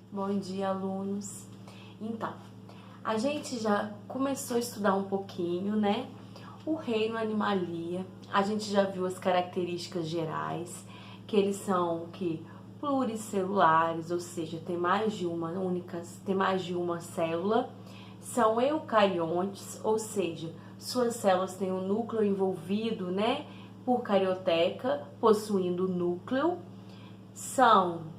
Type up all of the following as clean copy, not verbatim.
Bom dia, alunos. Então, a gente já começou a estudar um pouquinho, né? O reino Animalia. A gente já viu as características gerais, que eles são pluricelulares, ou seja, tem mais de uma célula. São eucariontes, ou seja, suas células têm um núcleo envolvido, né, por carioteca, possuindo núcleo. São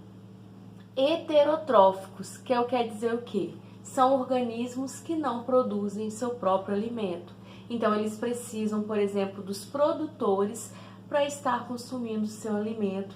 heterotróficos, que quer dizer o quê? São organismos que não produzem seu próprio alimento. Então, eles precisam, por exemplo, dos produtores para estar consumindo seu alimento,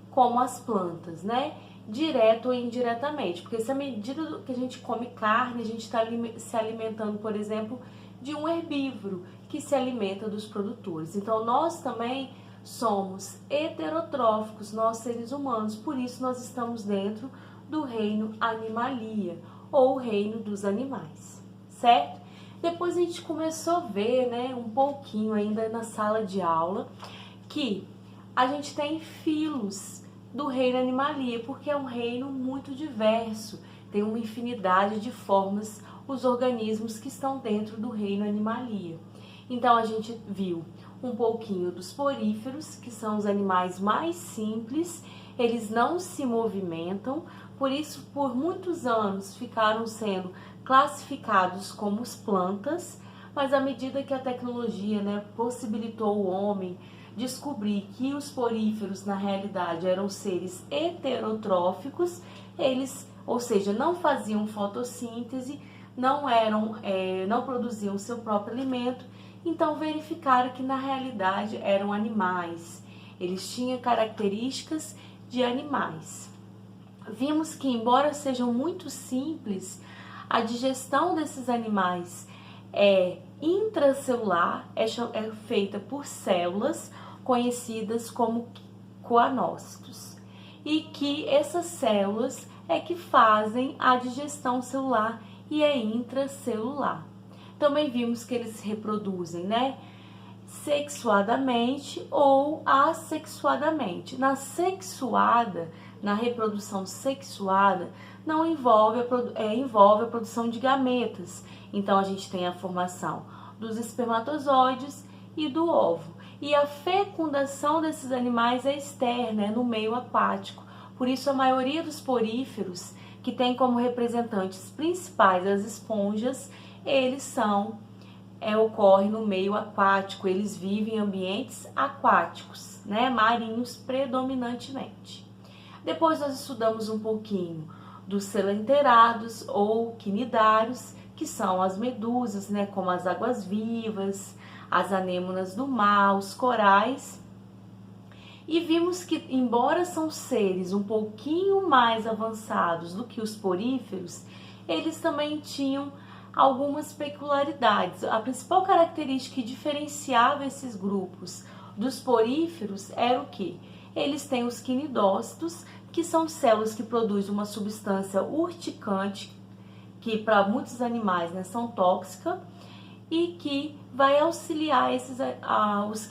como as plantas, né? Direto ou indiretamente, porque se à medida que a gente come carne, a gente está se alimentando, por exemplo, de um herbívoro que se alimenta dos produtores. Então, nós também somos heterotróficos, nós seres humanos, por isso nós estamos dentro do reino Animalia, ou reino dos animais, certo? Depois a gente começou a ver, né, um pouquinho ainda na sala de aula, que a gente tem filos do reino Animalia, porque é um reino muito diverso, tem uma infinidade de formas os organismos que estão dentro do reino Animalia. Então a gente viu um pouquinho dos poríferos, que são os animais mais simples, eles não se movimentam, por isso por muitos anos ficaram sendo classificados como as plantas, mas à medida que a tecnologia, né, possibilitou o homem descobrir que os poríferos na realidade eram seres heterotróficos, eles, ou seja, não faziam fotossíntese, não produziam seu próprio alimento, então verificaram que na realidade eram animais, eles tinham características de animais. Vimos que, embora sejam muito simples, a digestão desses animais é intracelular, é feita por células conhecidas como coanócitos, e que essas células é que fazem a digestão celular e é intracelular. Também vimos que eles se reproduzem, né, sexuadamente ou assexuadamente. Na reprodução sexuada, não envolve a produção de gametas. Então, a gente tem a formação dos espermatozoides e do óvulo. E a fecundação desses animais é externa, é no meio aquático. Por isso, a maioria dos poríferos, que tem como representantes principais as esponjas, eles ocorre no meio aquático, eles vivem em ambientes aquáticos, né, marinhos predominantemente. Depois nós estudamos um pouquinho dos coelenterados ou quinidários, que são as medusas, né, como as águas-vivas, as anêmonas do mar, os corais. E vimos que, embora são seres um pouquinho mais avançados do que os poríferos, eles também tinham algumas peculiaridades. A principal característica que diferenciava esses grupos dos poríferos era o quê? Eles têm os quinidócitos, que são células que produzem uma substância urticante, que para muitos animais, né, são tóxica, e que vai auxiliar os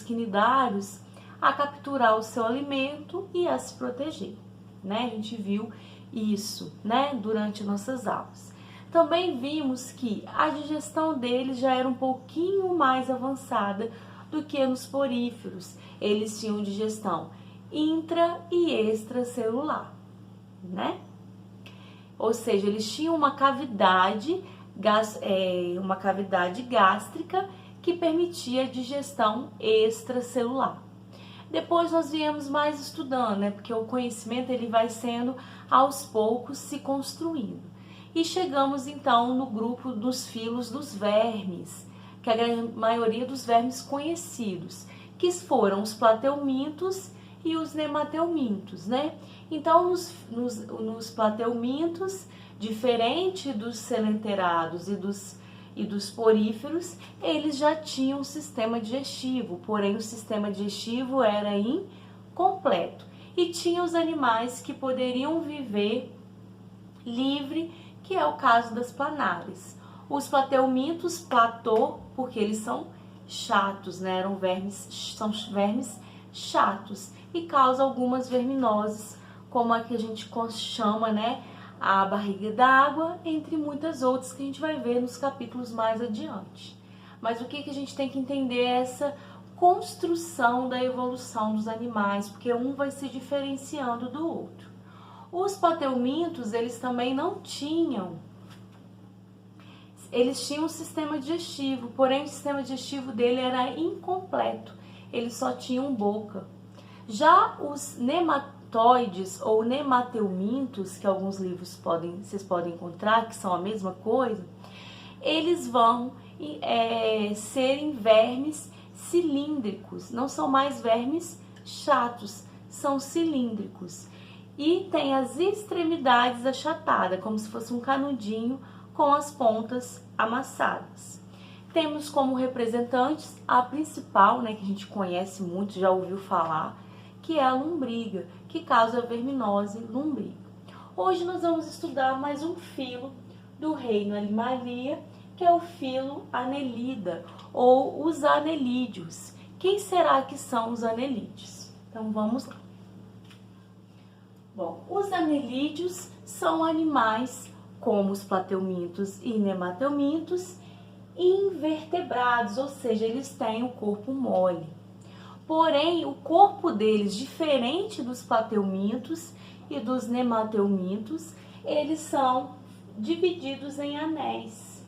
quinidários a capturar o seu alimento e a se proteger, né? A gente viu isso, né, durante nossas aulas. Também vimos que a digestão deles já era um pouquinho mais avançada do que nos poríferos. Eles tinham digestão intra e extracelular, né? Ou seja, eles tinham uma cavidade gástrica que permitia a digestão extracelular. Depois nós viemos mais estudando, né? Porque o conhecimento ele vai sendo aos poucos se construindo. E chegamos então no grupo dos filos dos vermes, que é a maioria dos vermes conhecidos, que foram os plateumintos e os nemateumintos, né? Então, nos plateumintos, diferente dos coelenterados e dos poríferos, eles já tinham um sistema digestivo, porém o sistema digestivo era incompleto. E tinha os animais que poderiam viver livre, que é o caso das planárias. Os plateumintos, platô, porque eles são chatos, né? São vermes chatos e causam algumas verminoses, como a que a gente chama, né, a barriga d'água, entre muitas outras que a gente vai ver nos capítulos mais adiante. Mas o que a gente tem que entender é essa construção da evolução dos animais, porque um vai se diferenciando do outro. Os plateumintos, eles também não tinham, eles tinham um sistema digestivo, porém o sistema digestivo dele era incompleto, eles só tinham boca. Já os nematóides ou nemateumintos, que alguns livros vocês podem encontrar, que são a mesma coisa, eles vão serem vermes cilíndricos, não são mais vermes chatos, são cilíndricos. E tem as extremidades achatadas, como se fosse um canudinho com as pontas amassadas. Temos como representantes a principal, né, que a gente conhece muito, já ouviu falar, que é a lombriga, que causa a verminose lombriga. Hoje nós vamos estudar mais um filo do reino Animalia, que é o filo Annelida, ou os anelídeos. Quem será que são os anelídeos? Então vamos lá. Bom, os anelídeos são animais como os plateumintos e nemateumintos invertebrados, ou seja, eles têm o corpo mole. Porém, o corpo deles, diferente dos plateumintos e dos nemateumintos, eles são divididos em anéis.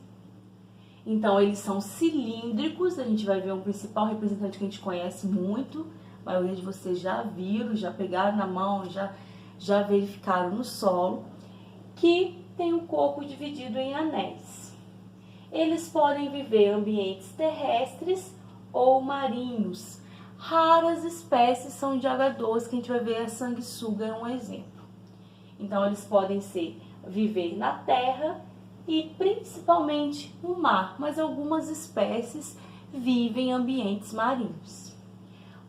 Então, eles são cilíndricos, a gente vai ver um principal representante que a gente conhece muito, a maioria de vocês já viram, já pegaram na mão, já verificaram no solo, que tem o corpo dividido em anéis. Eles podem viver em ambientes terrestres ou marinhos. Raras espécies são de H2, que a gente vai ver a sanguessuga é um exemplo. Então, eles podem viver na terra e principalmente no mar, mas algumas espécies vivem em ambientes marinhos.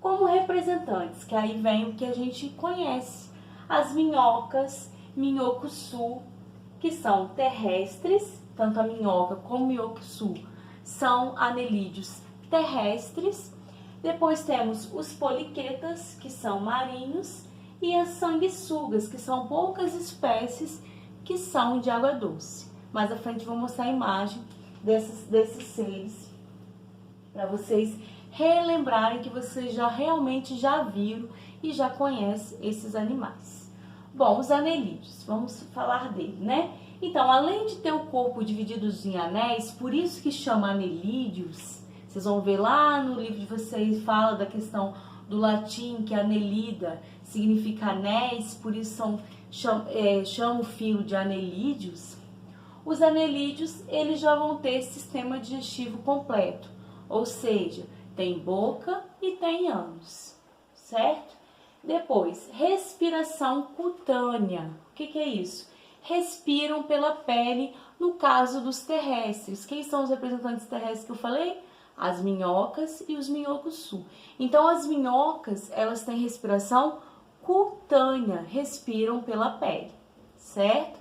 Como representantes, que aí vem o que a gente conhece, as minhocas, minhocuçu, que são terrestres, tanto a minhoca como o minhocuçu são anelídeos terrestres. Depois temos os poliquetas, que são marinhos, e as sanguessugas, que são poucas espécies que são de água doce. Mais à frente vou mostrar a imagem desses seres, para vocês relembrarem que vocês realmente já viram e já conhecem esses animais. Bom, os anelídeos, vamos falar dele, né? Então, além de ter o corpo dividido em anéis, por isso que chama anelídeos, vocês vão ver lá no livro de vocês, fala da questão do latim, que anelida significa anéis, por isso chama o filo de anelídeos. Os anelídeos, eles já vão ter sistema digestivo completo, ou seja, tem boca e tem ânus, certo? Depois, respiração cutânea. O que é isso? Respiram pela pele, no caso dos terrestres. Quem são os representantes terrestres que eu falei? As minhocas e os minhocuçu. Então, as minhocas, elas têm respiração cutânea, respiram pela pele, certo?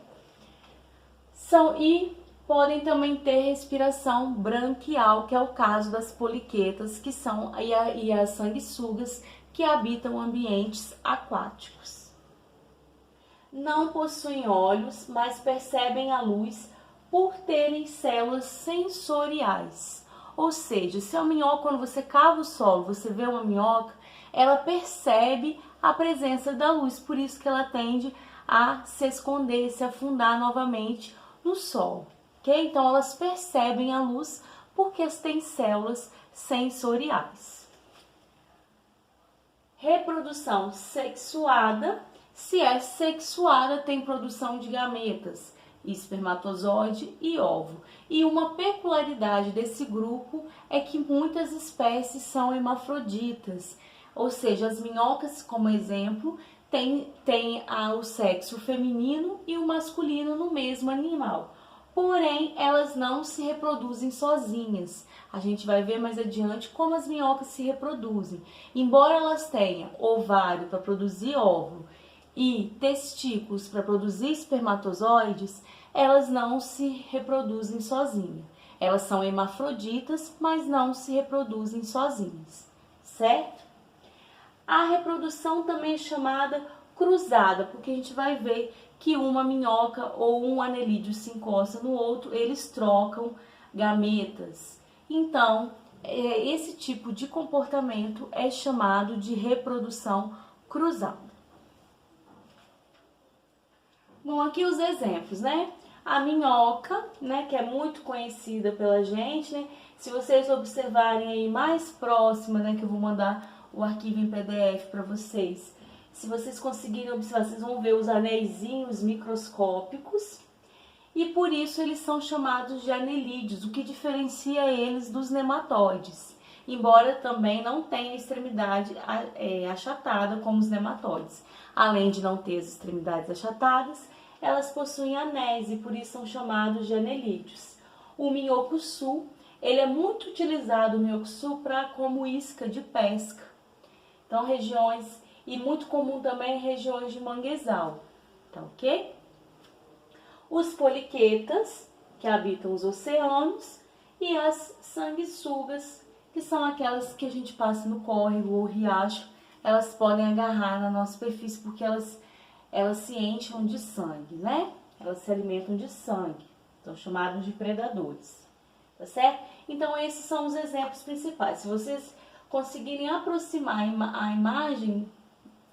E podem também ter respiração branquial, que é o caso das poliquetas, que são e as sanguessugas, que habitam ambientes aquáticos. Não possuem olhos, mas percebem a luz por terem células sensoriais. Ou seja, se a minhoca, quando você cava o solo, você vê uma minhoca, ela percebe a presença da luz, por isso que ela tende a se esconder, se afundar novamente no solo. Okay? Então, elas percebem a luz porque têm células sensoriais. Reprodução sexuada. Se é sexuada, tem produção de gametas, espermatozoide e óvulo. E uma peculiaridade desse grupo é que muitas espécies são hermafroditas, ou seja, as minhocas, como exemplo, têm o sexo feminino e o masculino no mesmo animal. Porém, elas não se reproduzem sozinhas. A gente vai ver mais adiante como as minhocas se reproduzem. Embora elas tenham ovário para produzir óvulo e testículos para produzir espermatozoides, elas não se reproduzem sozinhas. Elas são hermafroditas, mas não se reproduzem sozinhas, certo? A reprodução também é chamada cruzada, porque a gente vai ver que uma minhoca ou um anelídeo se encosta no outro, eles trocam gametas. Então, esse tipo de comportamento é chamado de reprodução cruzada. Bom, aqui os exemplos, né? A minhoca, né, que é muito conhecida pela gente, né? Se vocês observarem aí mais próxima, né, que eu vou mandar o arquivo em PDF para vocês. Se vocês conseguirem observar, vocês vão ver os anéisinhos microscópicos e por isso eles são chamados de anelídeos, o que diferencia eles dos nematóides, embora também não tenha extremidade achatada como os nematóides. Além de não ter as extremidades achatadas, elas possuem anéis e por isso são chamados de anelídeos. O minhoco-sul, ele é muito utilizado, o minhoco-sul, como isca de pesca. Então, regiões, e muito comum também em regiões de manguezal, tá ok? Os poliquetas, que habitam os oceanos, e as sanguessugas, que são aquelas que a gente passa no córrego ou riacho, elas podem agarrar na nossa superfície porque elas se enchem de sangue, né? Elas se alimentam de sangue, são chamados de predadores, tá certo? Então, esses são os exemplos principais. Se vocês conseguirem aproximar a imagem,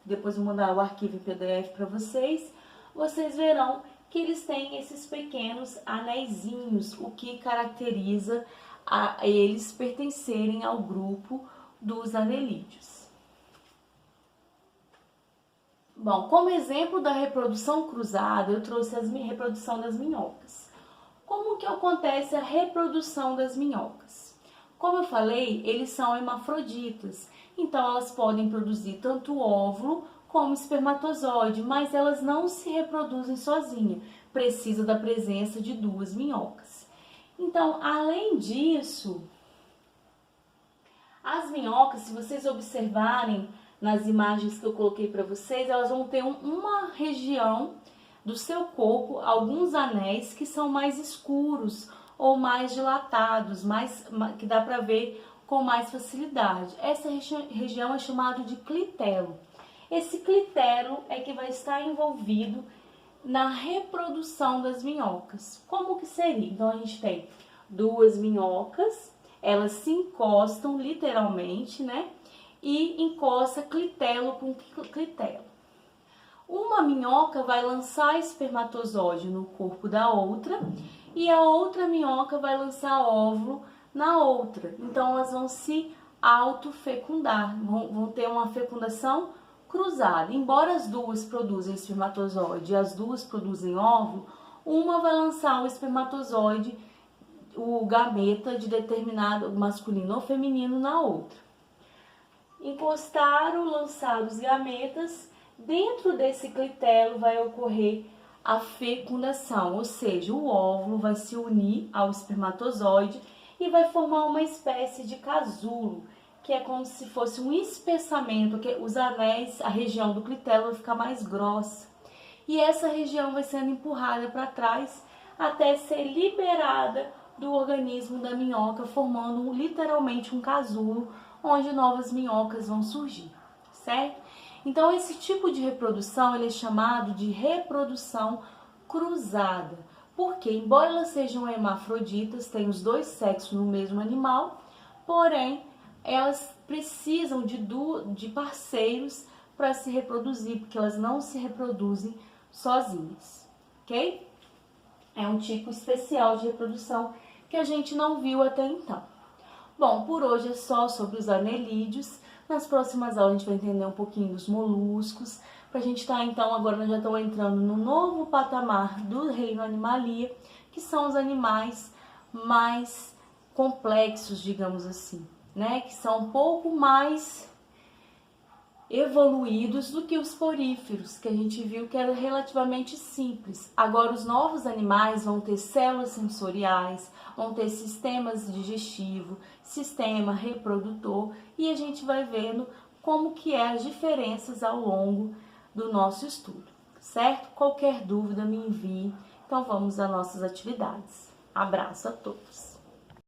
depois vou mandar o arquivo em PDF para vocês, vocês verão que eles têm esses pequenos anéisinhos, o que caracteriza a eles pertencerem ao grupo dos anelídeos. Bom, como exemplo da reprodução cruzada, eu trouxe a reprodução das minhocas. Como que acontece a reprodução das minhocas? Como eu falei, eles são hermafroditas, então elas podem produzir tanto óvulo como espermatozoide, mas elas não se reproduzem sozinhas, precisa da presença de duas minhocas. Então, além disso, as minhocas, se vocês observarem nas imagens que eu coloquei para vocês, elas vão ter uma região do seu corpo, alguns anéis que são mais escuros ou mais dilatados, que dá para ver com mais facilidade. Essa região é chamada de clitelo. Esse clitelo é que vai estar envolvido na reprodução das minhocas. Como que seria? Então, a gente tem duas minhocas, elas se encostam literalmente, né? E encosta clitelo com clitelo. Uma minhoca vai lançar espermatozoide no corpo da outra e a outra minhoca vai lançar óvulo na outra. Então, elas vão se autofecundar, vão ter uma fecundação cruzada. Embora as duas produzem espermatozoide e as duas produzem óvulo, uma vai lançar o espermatozoide, o gameta de determinado masculino ou feminino na outra. Encostaram, lançados os gametas, dentro desse clitelo vai ocorrer a fecundação, ou seja, o óvulo vai se unir ao espermatozoide e vai formar uma espécie de casulo, que é como se fosse um espessamento, que os anéis, a região do clitelo vai ficar mais grossa. E essa região vai sendo empurrada para trás até ser liberada do organismo da minhoca, formando literalmente um casulo, onde novas minhocas vão surgir, certo? Então, esse tipo de reprodução ele é chamado de reprodução cruzada, porque, embora elas sejam hermafroditas, têm os dois sexos no mesmo animal, porém, elas precisam de parceiros para se reproduzir, porque elas não se reproduzem sozinhas, ok? É um tipo especial de reprodução que a gente não viu até então. Bom, por hoje é só sobre os anelídeos. Nas próximas aulas a gente vai entender um pouquinho dos moluscos, para a gente estar, então, agora nós já estamos entrando no novo patamar do reino animalia, que são os animais mais complexos, digamos assim, né? Que são um pouco mais evoluídos do que os poríferos, que a gente viu que era relativamente simples. Agora, os novos animais vão ter células sensoriais, vão ter sistemas digestivo, sistema reprodutor, e a gente vai vendo como que é as diferenças ao longo do nosso estudo, certo? Qualquer dúvida me envie. Então, vamos às nossas atividades. Abraço a todos!